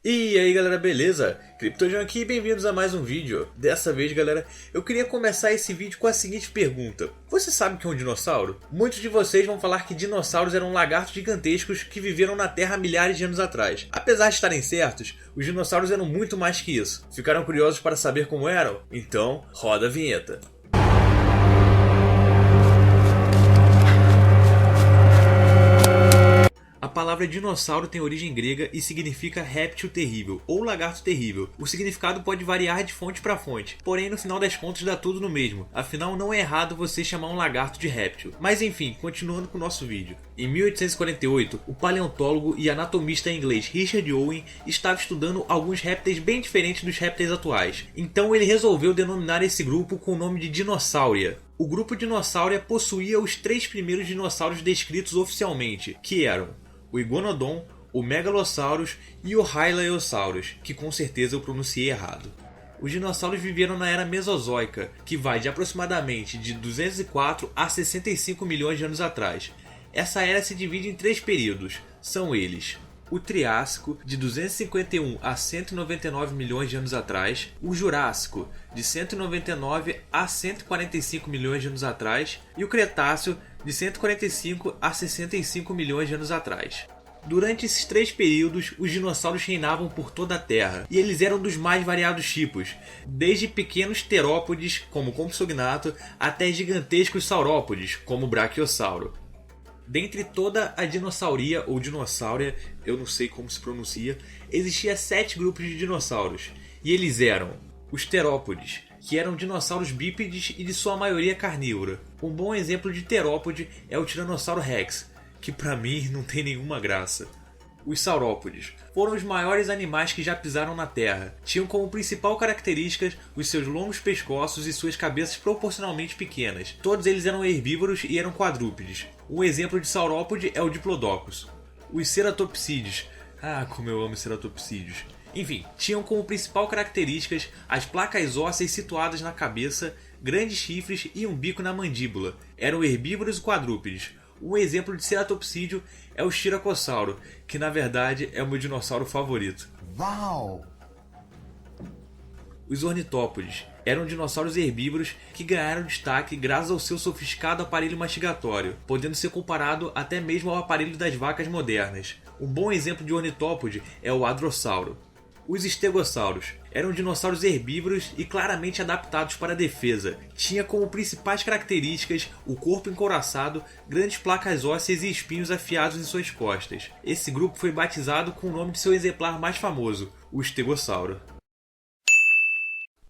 E aí galera, beleza? CryptoJohn aqui e bem-vindos a mais um vídeo. Dessa vez galera, eu queria começar esse vídeo com a seguinte pergunta: você sabe o que é um dinossauro? Muitos de vocês vão falar que dinossauros eram lagartos gigantescos que viveram na Terra há milhares de anos atrás. Apesar de estarem certos, os dinossauros eram muito mais que isso. Ficaram curiosos para saber como eram? Então, roda a vinheta. A palavra dinossauro tem origem grega e significa réptil terrível ou lagarto terrível. O significado pode variar de fonte para fonte, porém no final das contas dá tudo no mesmo. Afinal, não é errado você chamar um lagarto de réptil. Mas enfim, continuando com o nosso vídeo. Em 1848, o paleontólogo e anatomista inglês Richard Owen estava estudando alguns répteis bem diferentes dos répteis atuais. Então ele resolveu denominar esse grupo com o nome de Dinossauria. O grupo Dinossauria possuía os três primeiros dinossauros descritos oficialmente, que eram o Iguanodon, o Megalosaurus e o Hylaeosaurus, que com certeza eu pronunciei errado. Os dinossauros viveram na era Mesozoica, que vai de aproximadamente de 204 a 65 milhões de anos atrás. Essa era se divide em três períodos, são eles: o Triássico, de 251 a 199 milhões de anos atrás, o Jurássico, de 199 a 145 milhões de anos atrás, e o Cretáceo, de 145 a 65 milhões de anos atrás. Durante esses três períodos, os dinossauros reinavam por toda a Terra, e eles eram dos mais variados tipos, desde pequenos terópodes, como o Compsognato, até gigantescos saurópodes, como o Brachiosauro. Dentre toda a dinossauria ou dinossauria, eu não sei como se pronuncia, existia 7 grupos de dinossauros, e eles eram os terópodes, que eram dinossauros bípedes e de sua maioria carnívora. Um bom exemplo de terópode é o Tiranossauro Rex, que pra mim não tem nenhuma graça. Os saurópodes foram os maiores animais que já pisaram na Terra. Tinham como principal características os seus longos pescoços e suas cabeças proporcionalmente pequenas. Todos eles eram herbívoros e eram quadrúpedes. Um exemplo de saurópode é o Diplodocus. Os ceratopsídeos. Como eu amo ceratopsídeos. Enfim, tinham como principal características as placas ósseas situadas na cabeça, grandes chifres e um bico na mandíbula. Eram herbívoros e quadrúpedes. Um exemplo de ceratopsídeo é o Styracosauro, que na verdade é o meu dinossauro favorito. Uau! Os ornitópodes eram dinossauros herbívoros que ganharam destaque graças ao seu sofisticado aparelho mastigatório, podendo ser comparado até mesmo ao aparelho das vacas modernas. Um bom exemplo de ornitópode é o Hadrossauro. Os estegossauros eram dinossauros herbívoros e claramente adaptados para a defesa. Tinha como principais características o corpo encouraçado, grandes placas ósseas e espinhos afiados em suas costas. Esse grupo foi batizado com o nome de seu exemplar mais famoso, o estegossauro.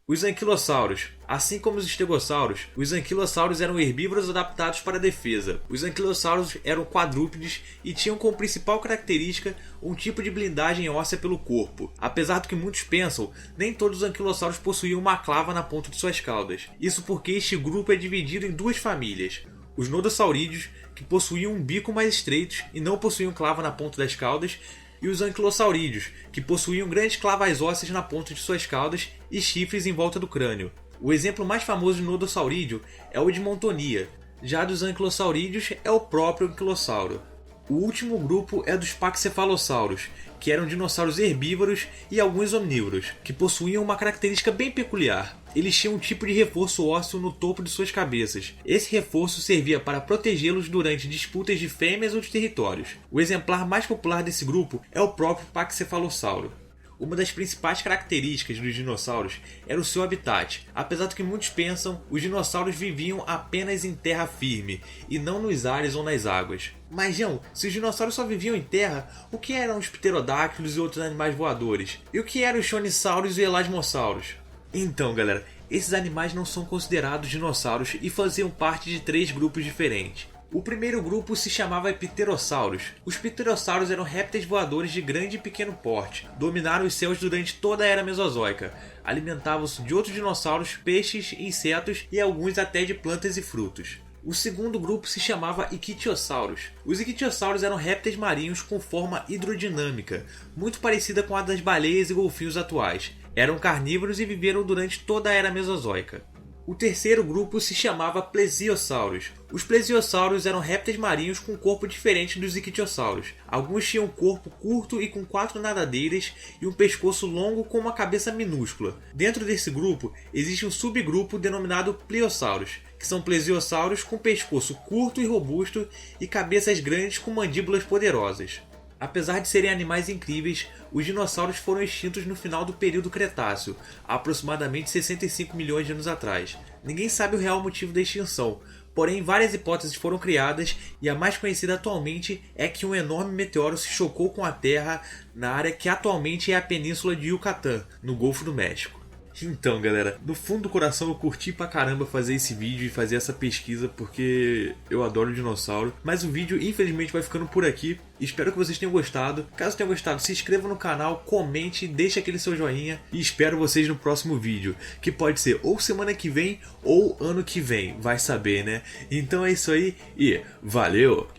Os anquilossauros. Assim como os estegossauros, os anquilossauros eram herbívoros adaptados para a defesa. Os anquilossauros eram quadrúpedes e tinham como principal característica um tipo de blindagem óssea pelo corpo. Apesar do que muitos pensam, nem todos os anquilossauros possuíam uma clava na ponta de suas caudas. Isso porque este grupo é dividido em duas famílias: os nodossaurídeos, que possuíam um bico mais estreito e não possuíam clava na ponta das caudas, e os anquilosaurídeos, que possuíam grandes clavas ósseas na ponta de suas caudas e chifres em volta do crânio. O exemplo mais famoso de nodossaurídeo é o Edmontonia, já dos anquilosaurídeos é o próprio anquilossauro. O último grupo é dos paxcefalossauros, que eram dinossauros herbívoros e alguns omnívoros, que possuíam uma característica bem peculiar. Eles tinham um tipo de reforço ósseo no topo de suas cabeças. Esse reforço servia para protegê-los durante disputas de fêmeas ou de territórios. O exemplar mais popular desse grupo é o próprio Paxcephalossauro. Uma das principais características dos dinossauros era o seu habitat. Apesar do que muitos pensam, os dinossauros viviam apenas em terra firme, e não nos ares ou nas águas. Mas, João, se os dinossauros só viviam em terra, o que eram os pterodáctilos e outros animais voadores? E o que eram os chonissauros e elasmossauros? Então, galera, esses animais não são considerados dinossauros e faziam parte de 3 grupos diferentes. O primeiro grupo se chamava Pterossauros. Os pterossauros eram répteis voadores de grande e pequeno porte. Dominaram os céus durante toda a era mesozoica. Alimentavam-se de outros dinossauros, peixes, insetos e alguns até de plantas e frutos. O segundo grupo se chamava Ichthyosaurus. Os Ichthyosaurus eram répteis marinhos com forma hidrodinâmica, muito parecida com a das baleias e golfinhos atuais. Eram carnívoros e viveram durante toda a era mesozoica. O terceiro grupo se chamava Plesiosauros. Os plesiosauros eram répteis marinhos com um corpo diferente dos ictiossauros. Alguns tinham um corpo curto e com 4 nadadeiras e um pescoço longo com uma cabeça minúscula. Dentro desse grupo existe um subgrupo denominado Pliosauros, que são plesiosauros com pescoço curto e robusto e cabeças grandes com mandíbulas poderosas. Apesar de serem animais incríveis, os dinossauros foram extintos no final do período Cretáceo, há aproximadamente 65 milhões de anos atrás. Ninguém sabe o real motivo da extinção, porém várias hipóteses foram criadas e a mais conhecida atualmente é que um enorme meteoro se chocou com a Terra na área que atualmente é a península de Yucatán, no Golfo do México. Então galera, no fundo do coração eu curti pra caramba fazer esse vídeo e fazer essa pesquisa porque eu adoro dinossauro. Mas o vídeo infelizmente vai ficando por aqui. Espero que vocês tenham gostado. Caso tenham gostado, se inscreva no canal, comente, deixe aquele seu joinha. E espero vocês no próximo vídeo, que pode ser ou semana que vem ou ano que vem, vai saber né? Então é isso aí e valeu!